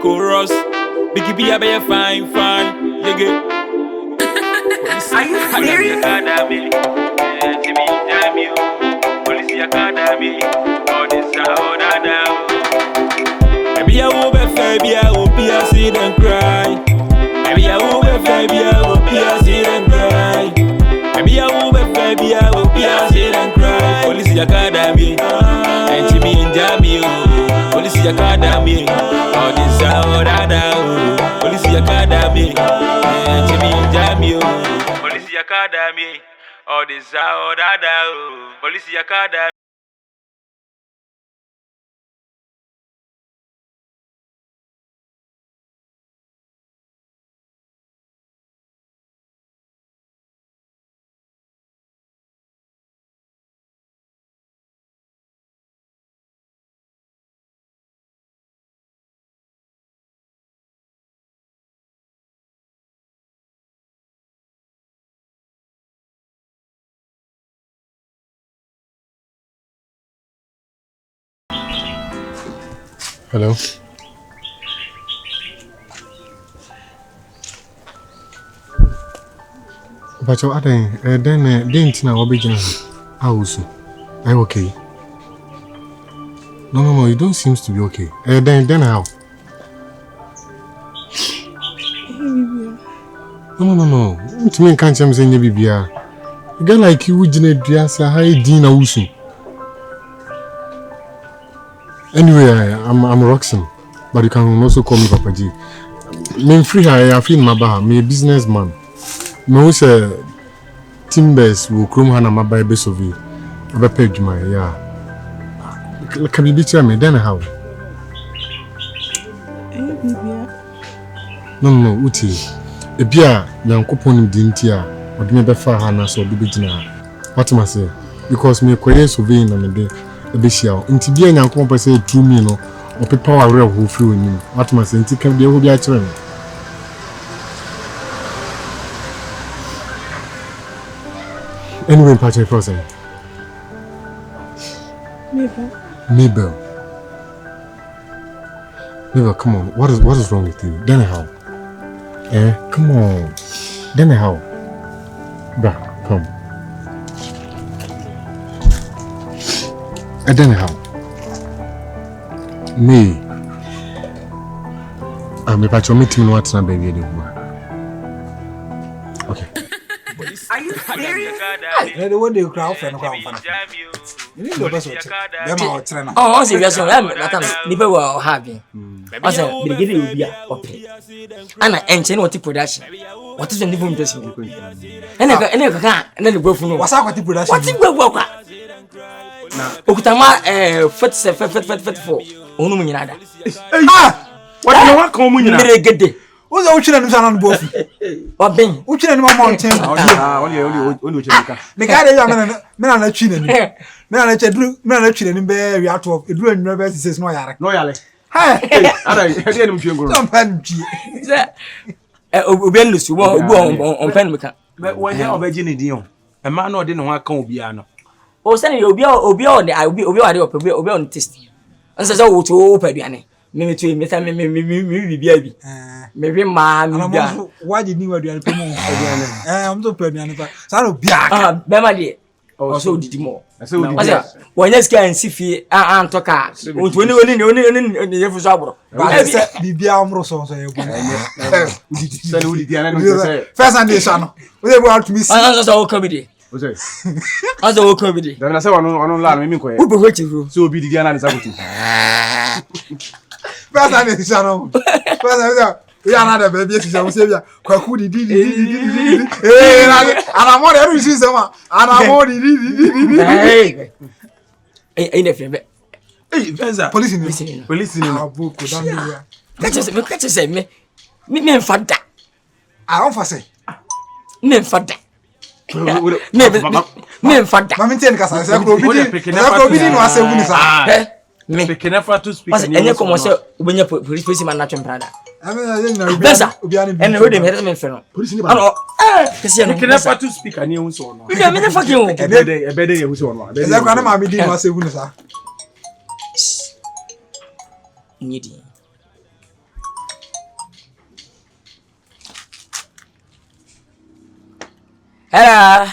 chorus. Biggie be a be fine. You get. Are you serious? Police Academy. All this all that now. Maybe I will be fair, maybe I will be a sit and cry. Maybe I will be fair, maybe I will be a sit and cry. Maybe I will be fair, maybe I will be a sit and cry. Police Academy, and Jimmy and Jamie. Police Academy, all this all that now. Police Academy, and Jimmy and Jamie. Police Academy, all this all that now. Police Academy. Hello. But you are then didn't know what house. Are you okay? No, you don't seem to be okay. Then how? No. To me, can't say any baby. A girl like you would not dress a high dinner also. Anyway, I'm Roxanne, but you can also call me Papa G. Me free I feel my bar, me a businessman. Me who say timbers will come hana my buy best of it. I paid my yeah. Can you be tell me then how? No, Uti. A beer, young coupon dintia, or me befa hana so be jina. What must say? Because me a surveying on a day. Ebeshia nti bia nyankopon pese true me no o pepa wa re ho firi onim atuma se nti kan bia ho bia kire me anyway patch person Mabel, come on, what is wrong with you? Then how? Come on, then how? Bra, come. I don't know how. Me. I'm about to meet him what's not baby anymore. Okay. Are you serious? The one they crowd for no crowd. You need to best watch. Them out trainer. Oh, serious. I'm nipa wa happy. Asa bigidi obi a ope. Ana enche no production. What is the new investment? Ene ka na the bofu no. What's up with production? What is bofu kwa? Okutama 44 onu mu nyina da. What do you want come mu nyina? Miregede. What's the uchina nimsa na bofu? Oben. Uchina ni mountain. Only uchina. Me ga dey me na china ni. Me na china ni be wi ato eduru anwura be sise no yare. No yale. Hey, ada hede ni mtwe ngoro. Don't pan ji. Obi enlusu obi on pen meka. When you obeji ni din o. E ma na ode ne ho aka obi a no. O sani obi on obi on test. Ansa so wo to paduane. Me to me bibia bi. Me hwe ma me bia. Why did you aduane pe mo aduane? I'm to paduane pa. Sa no bia. Be ma de. O so didi mo. Asa wonya sika ansifi antoka. Oni yefu so abro. Ba se bibia omro so ye bu. Sani udidi ana no say. First and day no. We go out to me. Ansa so comedy. Ose. Ansa wo comedy. Da na say wonu la no me ko ye. Wo bo chiru. So obi didi ana ni sakutu. First and day no. We are not a baby, we say, Kwaku did. And I'm on every season, and I'm on Hey, nephew. Hey, police in book. Catch us, me fada. I don't say. Me fada. Me fada. Mammy Nkansah, me pekenefa to speak and you come say obenya police man natural brother Benza and we dem head me feno police ni ba no pekenefa to speak and you so no we dem me fucking o ebede you so no ebede kwa na mama di no asegu ni sa nyidi Hello.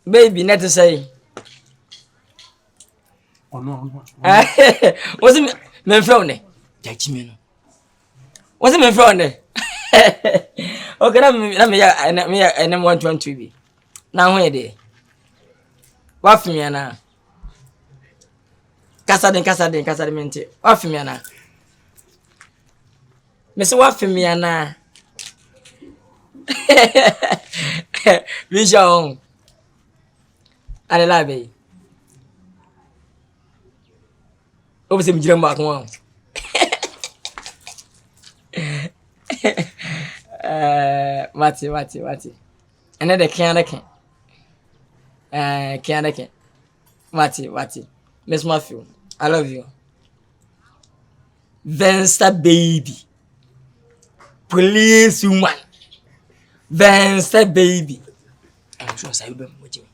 Baby, not to say. Oh no. What's it me phone? Judge me. What's it me phone? Okay, I'm 120 be. Now where dey? What for me na? Kasa den mente. What for me na? Me say what for me na? Vision. Ale la be. Obi se mi jira ma ko. Mati. And then the can. Mati. Miss Matthew, I love you. Vensta baby. Police woman. Vensta baby. I'm sure I will be you.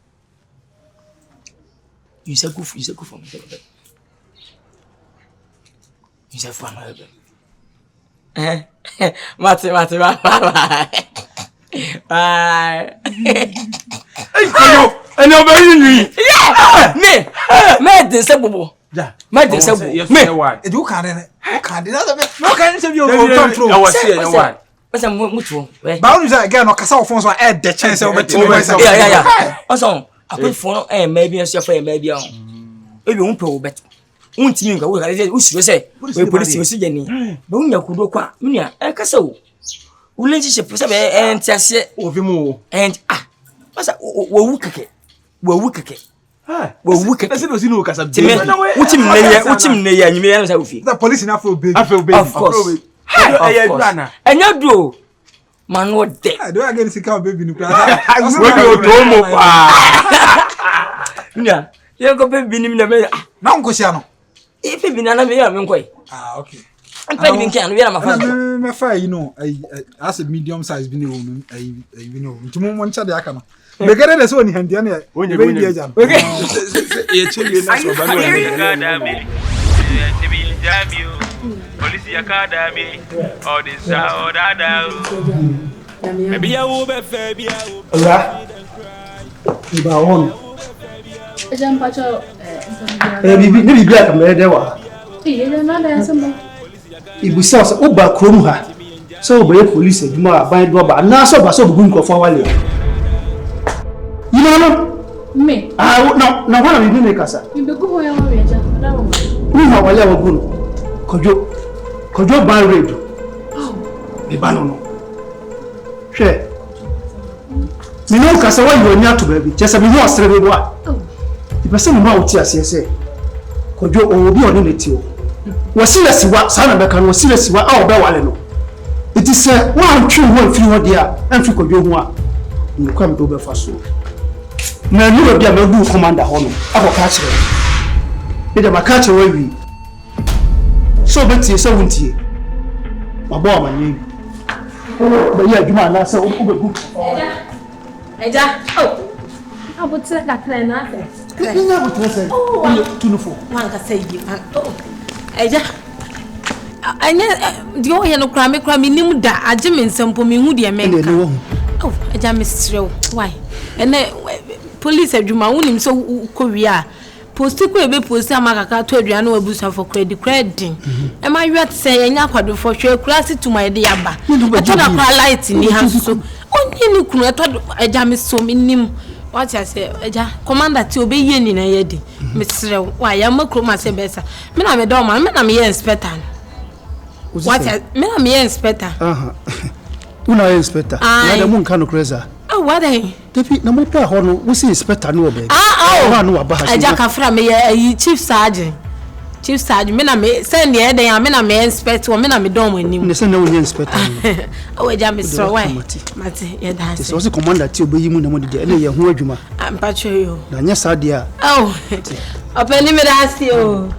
You say good for me. You say for my Mati. Bye. And you're very new. Yeah. Me disabled. Yeah. Me disabled. Me why? You can't. No can say you control. I was here. Why? What's a mutual? Bound is again or Casa phones were at the chance of Yeah. Also, I put phone and maybe a chauffeur maybe on. Maybe won't pro bet. Won't you go? We say, we police was Jenny. Don't you could go? Munia, a castle. Relationship was and Tessie over more. And what's that? We're wicked. We're wicked. I said, was you because of Jimmy. Which him near you may answer with you. The police in Afro baby. Of course. And you do. Man, what day? I don't get to see our baby in the class. Yeah, you're going to be in the mail. Now, Cosiano. If you've been another way, okay. I'm playing can we are my fire, you know, as a medium sized video woman, you know, to one child, I can. We get it as one hand, when you're going to get okay. Police Academy, all this maybe I will be fair. Ibusa so oba krom ha so oba police aduma ban do ba na so ba so bugun ko fa wale you know me na wana mi me kasa mi be go hoya wa weja da wo mi ha wale wa gun kojo ban redo me ba no hwe mi no kasa wa yo nya to ba bi chesa mi no asre be do a ipese mo ma oti asese kojo obi oni leti o wasiresi wa sana beka no wasiresi wa a obewale no it is one true one free ho dia amfi kodwo ho a nkwam do be fa so na ni obi a magu commander ho no aboka kire be de maka kire wi so betie so wuntie babo amanye be ya adwuma na se obegu eja abotire kakra na afa ina abotire se tunufo wanka say eja anya dio ye no kra me nim da age me nsampo me hu de menka oh eja me strew why ene police adwuma wonim so kowia post ko ebe post amakaka to aduane wabusa for credit e ma yet say enya kwado for hwe class to my de yaba to na kra light ni ha so onye ni kunu eto eja me so me nim what I say eja commander ti obeye ni na yedi me strew why ya makro ma se besa me na me do man me na me inspector what me na me inspector una inspector na dem nka no kreza what dey depi na mo pa ho no wo se inspector no obe no wa ba ha eja ka fra me chief sergeant me na me send the head me na me inspector me na me don anim ne se na wo inspector oh eja me so why mate ye dance so se commander ti obeyi mu na mo de ene ye ho adwuma ampa chwe yo na nya sa dia oh openi me dance yo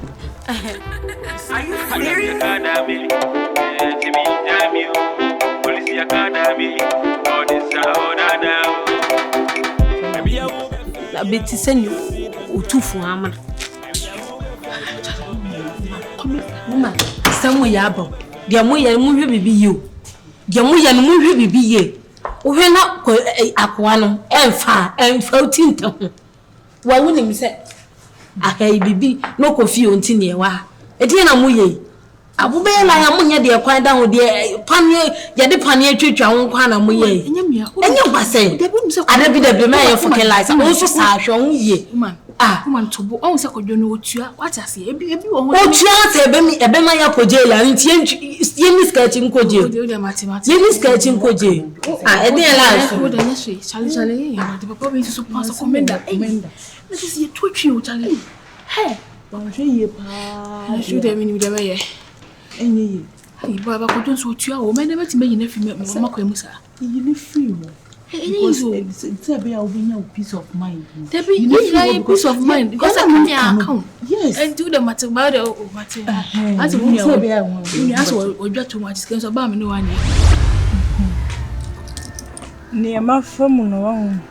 Are you serious? Police Academy, all this la beti seni utufu amana mama samu yabo dia mo ye mu hwe bibi yo Jamuya no mu hwe bibi ye. Wo hwe na akoa no emfa utinta ho. Wa woni mi se akai bibi no kofi onti ne wa. Edi na mu ye. Abube la ya munya de kwan da ho de panie ye de panie twetwa ho kwan na mu ye. Enye kwase. Adabi de me ye fucking lies. Wo so sa hwe ho ye. Woman to bo on se kodwo no otua what ase ebi wo ho otua se ebe ma ya koje ya nti ye ni sketch nkoje ye ni sketch nkoje e dey life wo de nyeswe chale ya de papa be so pass commander let's see you twitchy o chale he ba hwe ye pa hwe de mi de be ye enye ye ai baba kodwo so otua o me na beti me yina fi me mama kwa musa yi ni free mo. It's a peace of mind. You peace of mind because I can't account. Yes. And do the matter about it. As a woman, you ask what you too much because about me no one. Near my phone, no.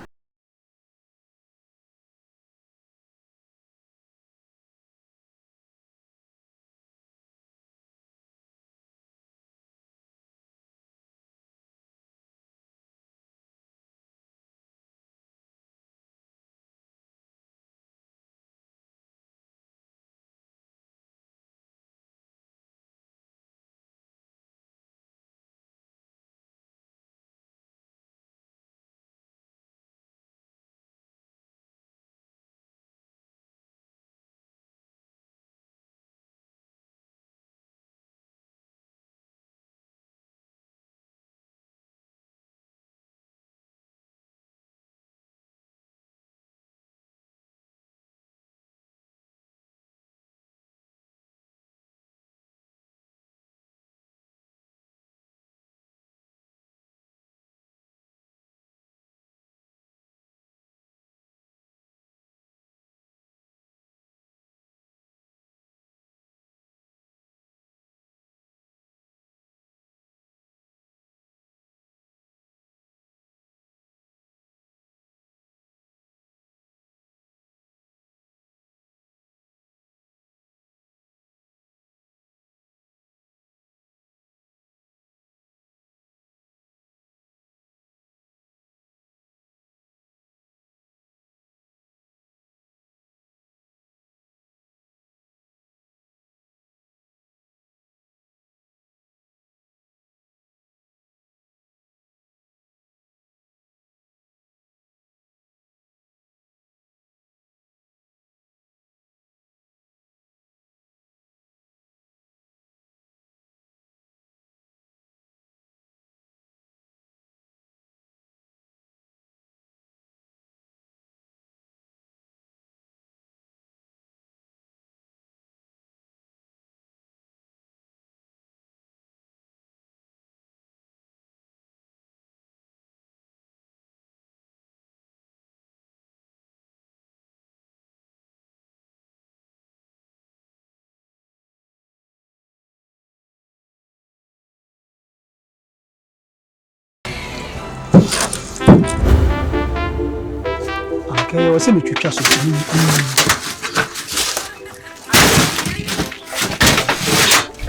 Okay, what's me twitwa so.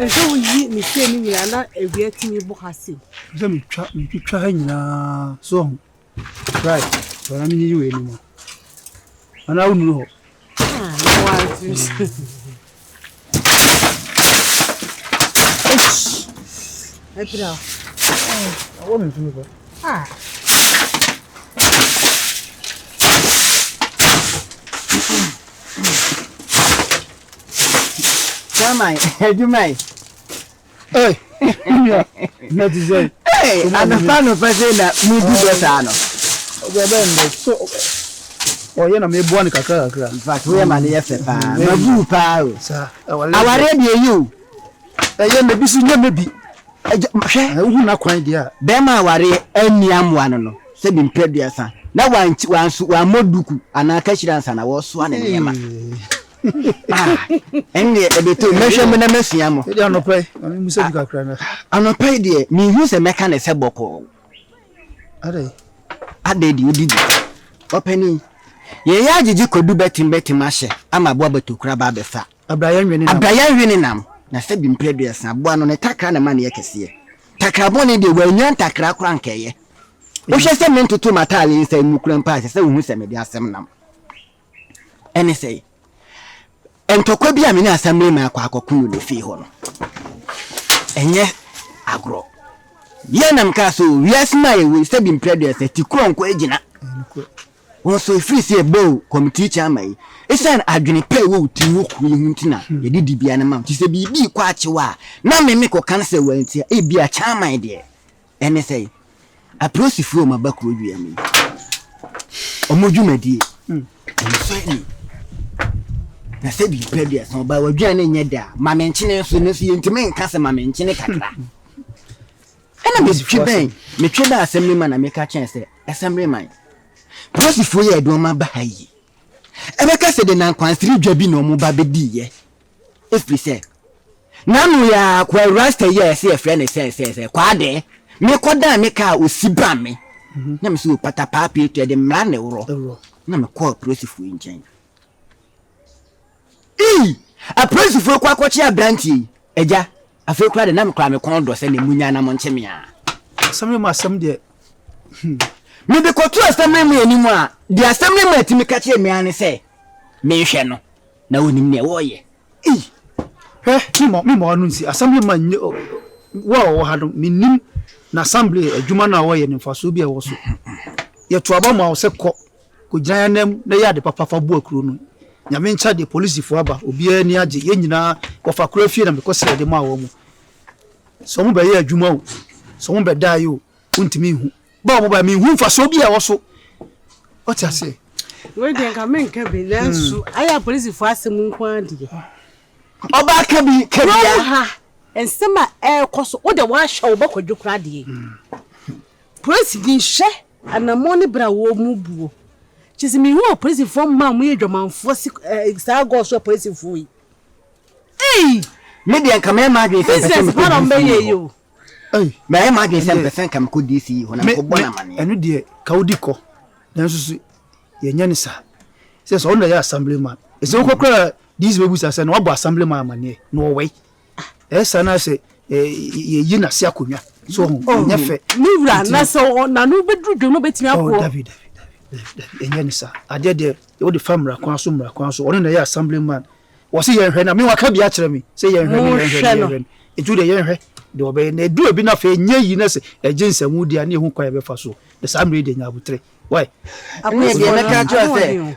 So we me say ni na ewia timi bo hase. So me twitwa ha nyina so. Right. Wana mi yi we ni mo. Ana unu ho. No one. Hey, bro. What me feel about? Jamai, Jumai. Hey, not to say. Hey, I'm a fan of President Mudubetano. So, you know, me born kakra. In fact, we are money FFA. Mabu Pao. Sir, our radio, you. I am a busy, maybe. I will not quite dear. Bema ware any one, said in Pediasa. Now, once one more duku, and I catch dance, and I was one in Yama. And the two measurement messiamo. They are not pay. I'm not paid, dear. Me use a mechanic boko. Are they? I did you did. Opening. Ye did you could do better mashe. I'm a bobber to crab abefa. A Brian winning. A Brian winning. Na se bi mpredua sa bo ano ne takra na ma ne yakese takrabone de wanyan takra krankeye wo hwe se men toto matale nsa nukura mpa se wo hu se me de asem nam ene sei entokwa bi amene asamre ma akwakoku no fi ho no enye agro ye nam ka so wiasma ye we se bi mpredie se tikron ko agina won so free se bo committee chairman esan adwene pe wo tiwo ku huntina ye didi bia na mam ti se bi kwa achewa na me ko cancel wantia e bia chairman de ene sei approach fu ma bakro dua mi omodwumadi nsani na se bi mpredie so ba wadua na nya da ma menchine so no si ntime nkase ma menchine kakra ena me twe da assembly man na me ka chen se assembly man prosifo ye do ma ba hayi ebeka se de na Nkansah dwa bi no mo ba bedi ye efri se nanu ya kwa rasta ye se e friend se kwade me koda me ka osiba me na me so pata papi to de mra ne woro na me call prosifo nchen a prosifo kwa kwachi abranti eja afi kwa de na me kwa me kon do se ne munya na mo nchemia Assembly ma asem de me be kotu assembly me animu a the assembly me timi ka che me ane se me hwe no na onim ne wo ye mi mo anu nsi assembly ma wo ha do minim na assembly adwuma na wo ye ne faso bi e wo so ye to aba ma wo se ko gyan nam na ya de papa fa bo akuro no nyame ncha de police fo aba obi ani age ye nyina ko fa kura fie na me ko se de ma wo mu so mo be ye adwuma o so mo be dai o untimi hu ba mo ba mi hu faso bi e wo so o ti ase we de nka men ka be nansu aya police fo asem nkwan de oba ka bi ha ensema koso o de wa hwa oba kwadwukra de police din hye anamoni bra wo mu buo chisi mi hu police fo ma mu ye dwamanfo sa go so police fo yi me de nka me ma dwe se para mbe ye yo me ma dwe 100% kam ko DC ho na ko bona mane enu de ka odiko nanso ye nya ni sa se so na ya assembly man ese ko kra these babies are saying what assembly man mane no way esa na se ye yi na se akonwa so nya fe ni wura na so na no bedru dwo no betimi akwo David enya ni sa ade de wo de famra kwan so one na ya assembly man wo se ye hwe na me wa ka bia kire me se ye hwe eju de ye hwe de obe na edu obi na fe nya yi na se ejinsam di ani hu kwa ye be fa so the samre de nya butre why me de me ka cho se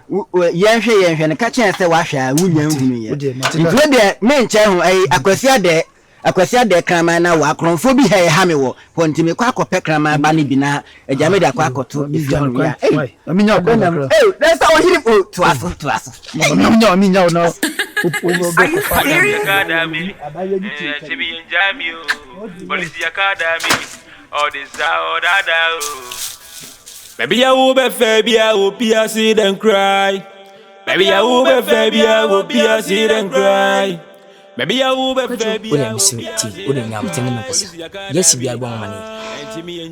ye hwe ne ka chen se wa hwa wunya nhunu ye ntu de me nche hu akwasi ade krama na wa kronfo bi ha me wo ponti me kwa akopɛ krama ba ne bi na agya me de akwa akoto efianu ya aminya ko na let's all hit it to us aminya na Academy, Chibi Jamio, Police Academy, all this out. Baby, I will be fair, I will be a sit and cry. Baby, I will be fair, I will be a sit and cry. Baby, I will be fair, I will be yes, be a bon money.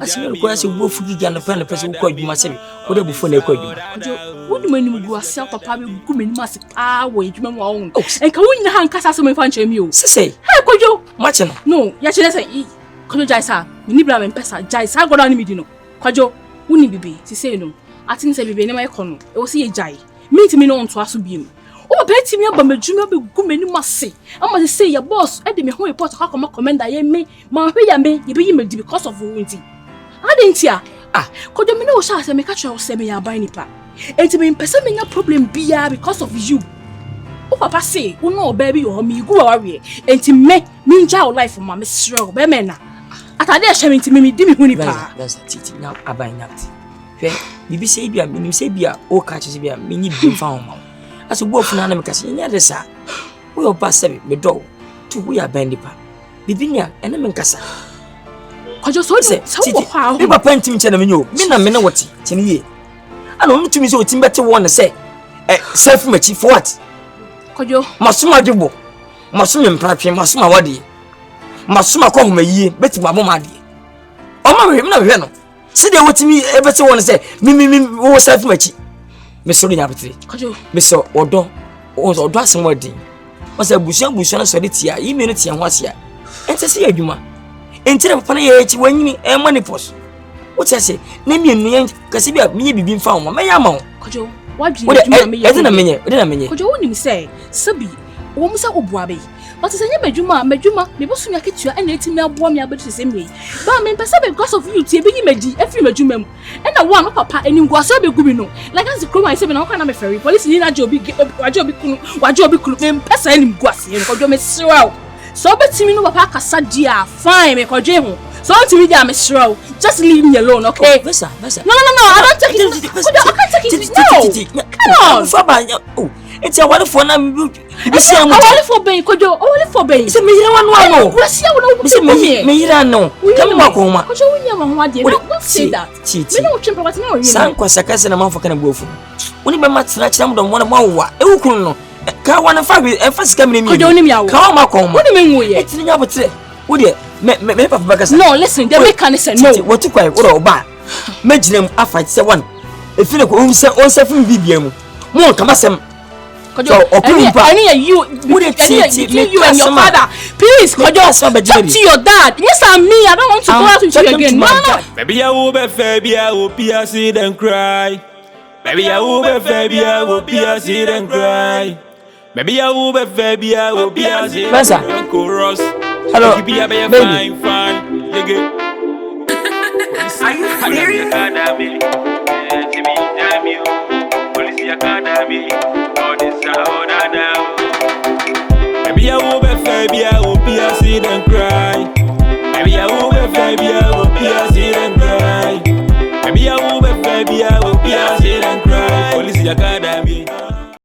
As you go, as you go for the friend, the person who called you myself, what before they called you. What do you go self a public woman must wait to my own? And can we not cast some function you? Say, how could you? Much no, yes, say, could you Jaisa, Nibra and Pessa, Jaisa got on me, no. Kwajo, wouldn't be, to say no. I think say be my econo, it was a jai. Meet me on to us to be. Oh, bet me about my junior be good many must say. I must say your boss, I did me home report how come comment I may, my me, you be made because of windy. I didn't hear. Could you know shall I make a show say me a buying pa? And to be in person no problem be because of you. Oh, papa say, oh no, baby, or me go away, and to make me jail life for my Miss Row, Bemena. At I dare sharing to me, dimmy when that's a titty now, I buy nothing. Bibi say be a minim say be a o catches be a mini be found. As a wolf na me kasi nya de sa. We o pass me do to we are bendipa. Bibi nya ene me nkasa. Kwajo so say how we papa ntim che na me nyo. Me na me na woti tini ye. Ana on tumi so tim bete won say self machi for what? Kwajo masuma debo. Masuma mpratwe masuma wade. Masuma ko homa yie beti ma mama de. O ma me na hwe no. See the what me everything want to say. Me wo self machi. Me so nya betre. Kwajo. Me so odo asem wadi. O say busuan na so de tia. Yi me no tia ho asia. Ente se adwuma. enti na papa na ye echi wanyini e money pos what I say na me enu yen kase bia me bibi mfa wo me ya ma wo Kwadwo wadwi adwuma me ye ede na menye Kwadwo wonim say sabi wo musa obuabe but say nya madwuma me bosu nya ketua na etimi aboa me abedu sese me ba me pese because of you tie benyi magi afiri madwuma mu e na wo no papa enimguaso be gubi no like as the chroma say be na na me ferry police ni na jobi kunu me pese enimguase e Kwadwo me siraw so betimi no papa kasa dia fine me Kwadwo ho so to me am siraw just leave me alone okay Vesa no I don't take it I can't take it no come on Faba oh it's a wonderful na Isi amu. Awali for ben Kwadwo, awali for ben. Se me yira wanu ano. Gracia wo Se me yira no. Come ma ko ma. Kwadwo wunya ma ho ade. Don't say that. Me no twempa what me o yin. San kwasa kase na manfo kana buofu. Woni be matena kira mdom wona mawa. Ewukun no. Ka wana fa bi e fa sika me ni. Kwadwo nim yawo. Ka ma ko ma. Woni me nwu ye. Etini nya botre. Wodi me papa bakasa. No, listen, they make can say no. What to kwai wo ba. Maginem afa se one. Efine ko onse fun bibia mu. Mo kama sem. Kwadwo, I need you and your father. Please, Kwadwo, talk to your dad. Yes, I'm me. I don't want to go out with you again. No. Baby, I will be fair, I will be a sit and cry. Baby, I will be fair, I will be a sit and cry. Baby, I will be fair, I will be a sit and chorus. Hello, baby. Fine. Are you serious?